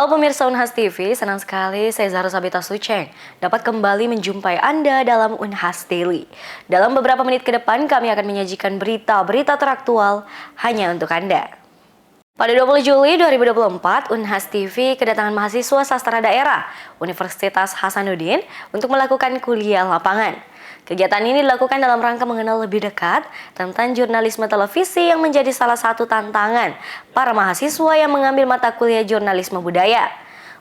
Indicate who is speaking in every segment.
Speaker 1: Halo pemirsa Unhas TV, senang sekali saya Zahra Sabita Suceng dapat kembali menjumpai Anda dalam Unhas Daily. Dalam beberapa menit ke depan kami akan menyajikan berita-berita teraktual hanya untuk Anda. Pada 20 Juli 2024, Unhas TV kedatangan mahasiswa sastra daerah Universitas Hasanuddin untuk melakukan kuliah lapangan. Kegiatan ini dilakukan dalam rangka mengenal lebih dekat tentang jurnalisme televisi yang menjadi salah satu tantangan para mahasiswa yang mengambil mata kuliah jurnalisme budaya.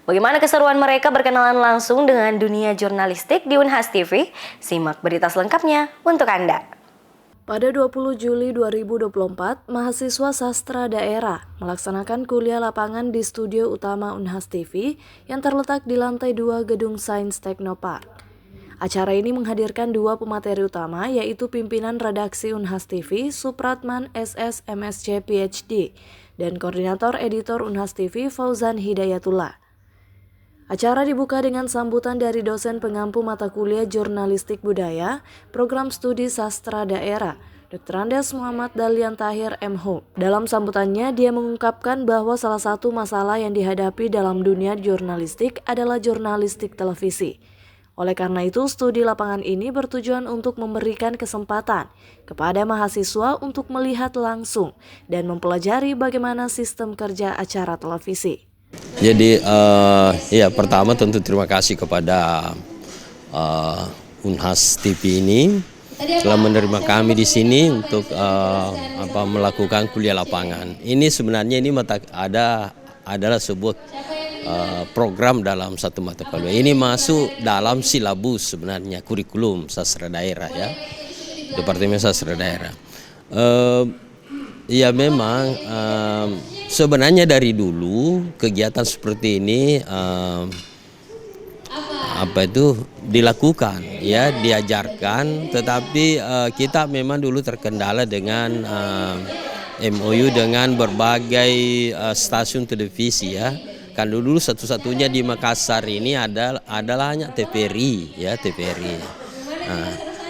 Speaker 1: Bagaimana keseruan mereka berkenalan langsung dengan dunia jurnalistik di Unhas TV? Simak berita selengkapnya untuk Anda.
Speaker 2: Pada 20 Juli 2024, mahasiswa sastra daerah melaksanakan kuliah lapangan di studio utama Unhas TV yang terletak di lantai 2 Gedung Sains Teknopark. Acara ini menghadirkan dua pemateri utama, yaitu pimpinan redaksi Unhas TV, Supratman SS MSc PhD, dan koordinator editor Unhas TV, Fauzan Hidayatullah. Acara dibuka dengan sambutan dari dosen pengampu mata kuliah Jurnalistik Budaya, Program Studi Sastra Daerah, Dr. Andes Muhammad Dalian Tahir MH. Dalam sambutannya, dia mengungkapkan bahwa salah satu masalah yang dihadapi dalam dunia jurnalistik adalah jurnalistik televisi. Oleh karena itu, studi lapangan ini bertujuan untuk memberikan kesempatan kepada mahasiswa untuk melihat langsung dan mempelajari bagaimana sistem kerja acara televisi.
Speaker 3: Jadi pertama tentu terima kasih kepada Unhas TV ini telah menerima kami di sini untuk melakukan kuliah lapangan. Ini sebenarnya adalah sebuah program dalam satu mata kuliah. Ini masuk dalam silabus sebenarnya kurikulum sastra daerah ya, Departemen Sastra Daerah. Memang sebenarnya dari dulu kegiatan seperti ini dilakukan ya, diajarkan, tetapi kita memang dulu terkendala dengan MOU dengan berbagai stasiun televisi ya. Kan dulu satu-satunya di Makassar ini adalah hanya TVRI ya, TVRI.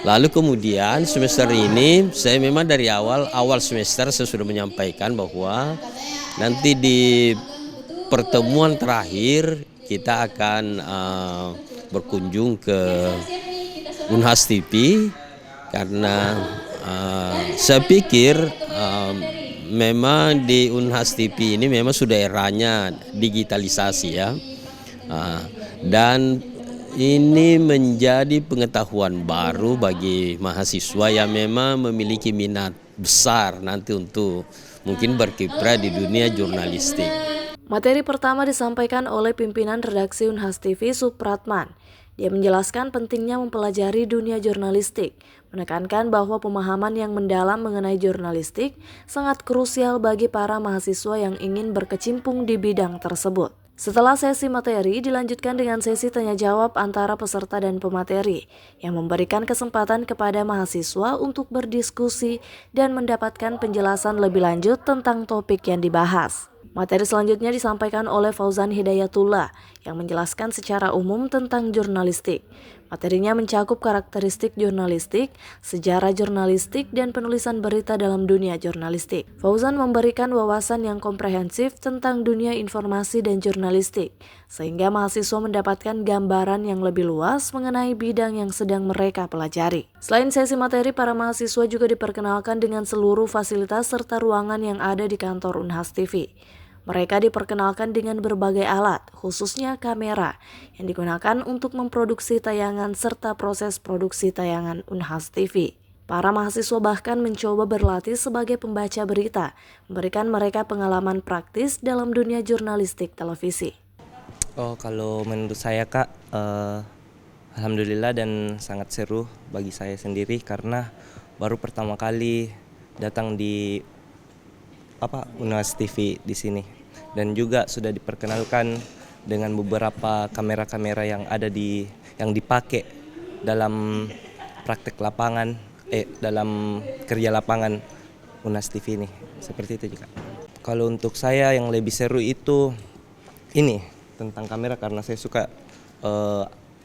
Speaker 3: Lalu kemudian semester ini saya memang dari awal semester saya sudah menyampaikan bahwa nanti di pertemuan terakhir kita akan berkunjung ke Unhas TV karena saya pikir memang di Unhas TV ini memang sudah eranya digitalisasi ya, dan ini menjadi pengetahuan baru bagi mahasiswa yang memang memiliki minat besar nanti untuk mungkin berkiprah di dunia jurnalistik.
Speaker 2: Materi pertama disampaikan oleh pimpinan redaksi Unhas TV, Supratman. Dia menjelaskan pentingnya mempelajari dunia jurnalistik, menekankan bahwa pemahaman yang mendalam mengenai jurnalistik sangat krusial bagi para mahasiswa yang ingin berkecimpung di bidang tersebut. Setelah sesi materi, dilanjutkan dengan sesi tanya-jawab antara peserta dan pemateri, yang memberikan kesempatan kepada mahasiswa untuk berdiskusi dan mendapatkan penjelasan lebih lanjut tentang topik yang dibahas. Materi selanjutnya disampaikan oleh Fauzan Hidayatullah yang menjelaskan secara umum tentang jurnalistik. Materinya mencakup karakteristik jurnalistik, sejarah jurnalistik, dan penulisan berita dalam dunia jurnalistik. Fauzan memberikan wawasan yang komprehensif tentang dunia informasi dan jurnalistik, sehingga mahasiswa mendapatkan gambaran yang lebih luas mengenai bidang yang sedang mereka pelajari. Selain sesi materi, para mahasiswa juga diperkenalkan dengan seluruh fasilitas serta ruangan yang ada di kantor Unhas TV. Mereka diperkenalkan dengan berbagai alat, khususnya kamera, yang digunakan untuk memproduksi tayangan serta proses produksi tayangan Unhas TV. Para mahasiswa bahkan mencoba berlatih sebagai pembaca berita, memberikan mereka pengalaman praktis dalam dunia jurnalistik televisi.
Speaker 4: Kalau menurut saya Kak, alhamdulillah dan sangat seru bagi saya sendiri karena baru pertama kali datang di Unhas TV di sini, dan juga sudah diperkenalkan dengan beberapa kamera-kamera yang dipakai dalam praktek lapangan dalam kerja lapangan Unhas TV ini. Seperti itu juga. Kalau untuk saya yang lebih seru itu ini tentang kamera, karena saya suka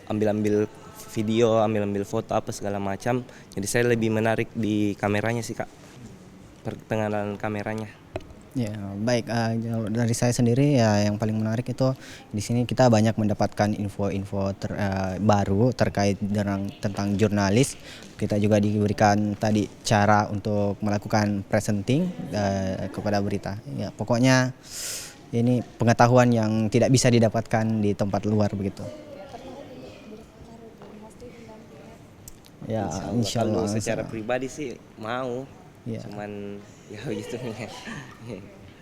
Speaker 4: ambil-ambil video, ambil-ambil foto apa segala macam. Jadi saya lebih menarik di kameranya sih Kak, pertengahan kameranya.
Speaker 5: Ya, baik. Dari saya sendiri ya yang paling menarik itu di sini kita banyak mendapatkan info-info baru terkait tentang jurnalis. Kita juga diberikan tadi cara untuk melakukan presenting kepada berita. Ya, pokoknya ini pengetahuan yang tidak bisa didapatkan di tempat luar begitu. Ya, insya Allah.
Speaker 4: Kalau secara pribadi sih mau,
Speaker 5: Ya.
Speaker 4: cuman ya gitu nih.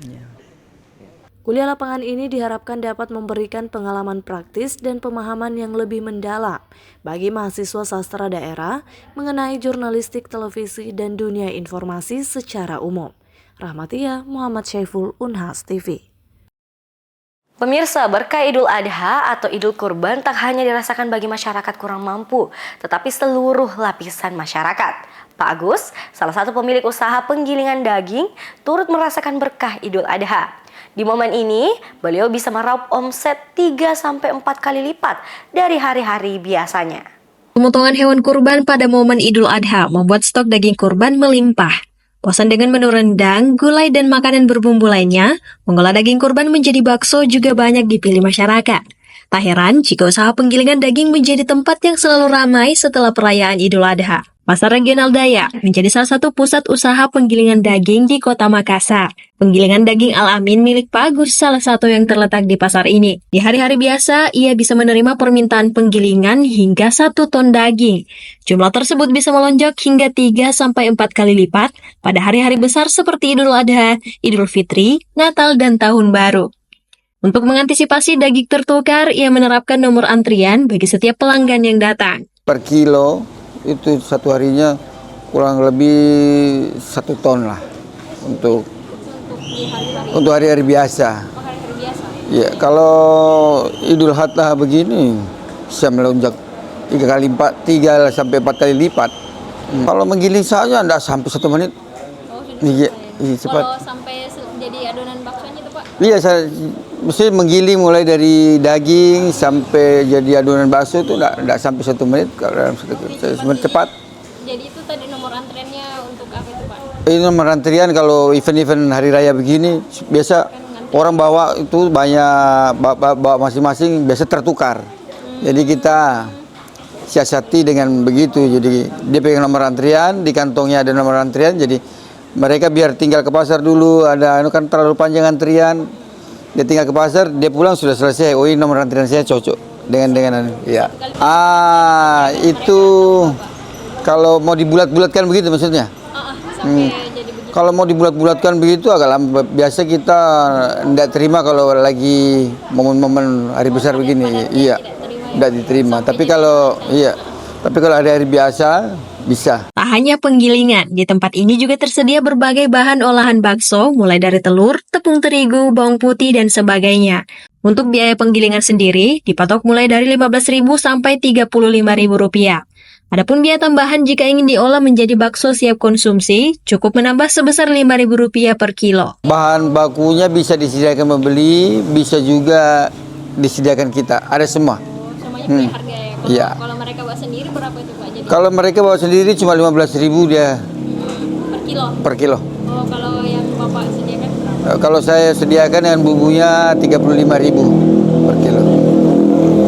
Speaker 5: Ya.
Speaker 2: Kuliah lapangan ini diharapkan dapat memberikan pengalaman praktis dan pemahaman yang lebih mendalam bagi mahasiswa sastra daerah mengenai jurnalistik televisi dan dunia informasi secara umum. Rahmatia Muhammad Syaiful, Unhas TV.
Speaker 1: Pemirsa, berkah Idul Adha atau Idul Kurban tak hanya dirasakan bagi masyarakat kurang mampu, tetapi seluruh lapisan masyarakat. Pak Agus, salah satu pemilik usaha penggilingan daging, turut merasakan berkah Idul Adha. Di momen ini, beliau bisa meraup omset 3-4 kali lipat dari hari-hari biasanya.
Speaker 6: Pemotongan hewan kurban pada momen Idul Adha membuat stok daging kurban melimpah. Bosan dengan menu rendang, gulai, dan makanan berbumbu lainnya, mengolah daging kurban menjadi bakso juga banyak dipilih masyarakat. Tak heran jika usaha penggilingan daging menjadi tempat yang selalu ramai setelah perayaan Idul Adha. Pasar Regional Dayak menjadi salah satu pusat usaha penggilingan daging di Kota Makassar. Penggilingan daging Al-Amin milik Pak Agus salah satu yang terletak di pasar ini. Di hari-hari biasa, ia bisa menerima permintaan penggilingan hingga 1 ton daging. Jumlah tersebut bisa melonjak hingga 3-4 kali lipat pada hari-hari besar seperti Idul Adha, Idul Fitri, Natal, dan Tahun Baru. Untuk mengantisipasi daging tertukar, ia menerapkan nomor antrian bagi setiap pelanggan yang datang.
Speaker 7: Per kilo itu satu harinya kurang lebih 1 ton lah untuk hari-hari biasa. Ya, kalau Idul Adha begini bisa melonjak 3-4 kali lipat. Kalau menggiling saja enggak sampai 1 menit. Iya, cepat.
Speaker 8: Kalau sampai jadi adonan baksonya itu Pak?
Speaker 7: Iya, saya mesti menggiling mulai dari daging sampai jadi adonan bakso itu enggak sampai 1 menit, kalau dalam 1 menit cepat.
Speaker 8: Jadi itu tadi nomor antreannya untuk apa itu Pak?
Speaker 7: Ini nomor antrian kalau event-event hari raya begini biasa orang bawa itu banyak bawa masing-masing, biasa tertukar. Jadi kita siasati dengan begitu. Jadi dia pegang nomor antrian, di kantongnya ada nomor antrian, jadi mereka biar tinggal ke pasar dulu, ada kan terlalu panjang antrian. Dia tinggal ke pasar, dia pulang sudah selesai. Oh, ini nomor antrian saya cocok dengan ya. Itu kalau mau dibulat-bulatkan begitu maksudnya.
Speaker 8: Sampai jadi begitu.
Speaker 7: Kalau mau dibulat-bulatkan begitu agak lama. Biasa kita tidak terima kalau lagi momen-momen hari besar begini. Iya, tidak diterima. Tapi kalau hari-hari biasa bisa.
Speaker 6: Tak hanya penggilingan, di tempat ini juga tersedia berbagai bahan olahan bakso, mulai dari telur, tepung terigu, bawang putih, dan sebagainya. Untuk biaya penggilingan sendiri, dipatok mulai dari Rp15.000 sampai Rp35.000. Adapun biaya tambahan jika ingin diolah menjadi bakso siap konsumsi, cukup menambah sebesar Rp5.000 per kilo.
Speaker 7: Bahan bakunya bisa disediakan pembeli, bisa juga disediakan kita, ada semua.
Speaker 8: Semuanya punya harga ya Pak?
Speaker 7: Iya.
Speaker 8: Kalau mereka buat sendiri berapa itu Pak? Jadi
Speaker 7: Kalau mereka bawa sendiri cuma 15.000 dia
Speaker 8: per kilo?
Speaker 7: per kilo.
Speaker 8: Oh, kalau yang Bapak sediakan berapa?
Speaker 7: Kalau saya sediakan dengan bumbunya 35.000 per kilo.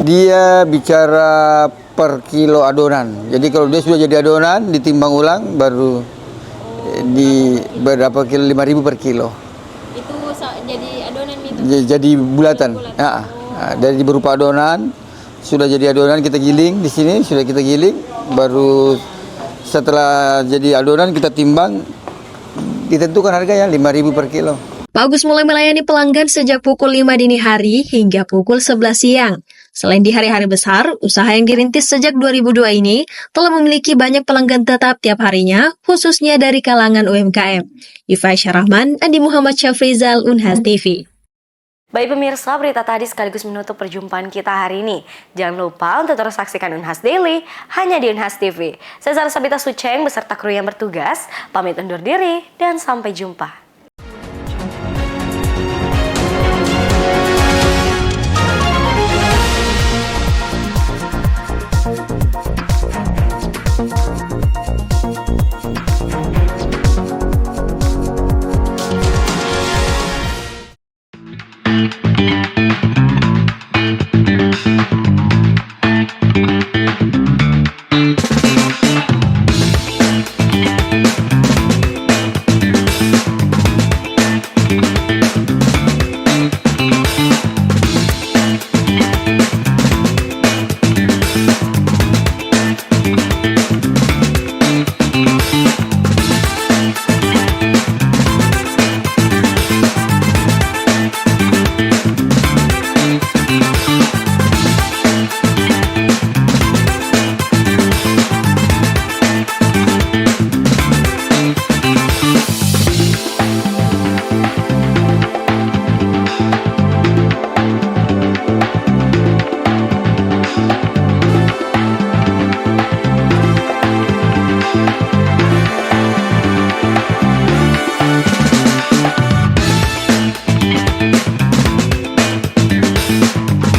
Speaker 7: Dia bicara per kilo adonan. Jadi kalau dia sudah jadi adonan, ditimbang ulang baru di berapa kilo, 5.000 per kilo.
Speaker 8: Itu jadi adonan itu?
Speaker 7: Jadi bulatan. Dari berupa adonan, sudah jadi adonan kita giling di sini, sudah kita giling, baru setelah jadi adonan kita timbang, ditentukan harganya 5.000 per kilo.
Speaker 6: Pak Agus mulai melayani pelanggan sejak pukul 5 dini hari hingga pukul 11 siang. Selain di hari-hari besar, usaha yang dirintis sejak 2002 ini telah memiliki banyak pelanggan tetap tiap harinya, khususnya dari kalangan UMKM. Iva Syarahman, Andi Muhammad Syafrizal, Unhas TV.
Speaker 1: Baik pemirsa, berita tadi sekaligus menutup perjumpaan kita hari ini. Jangan lupa untuk terus saksikan Unhas Daily hanya di Unhas TV. Saya Zara Sabita Suceng beserta kru yang bertugas, pamit undur diri dan sampai jumpa.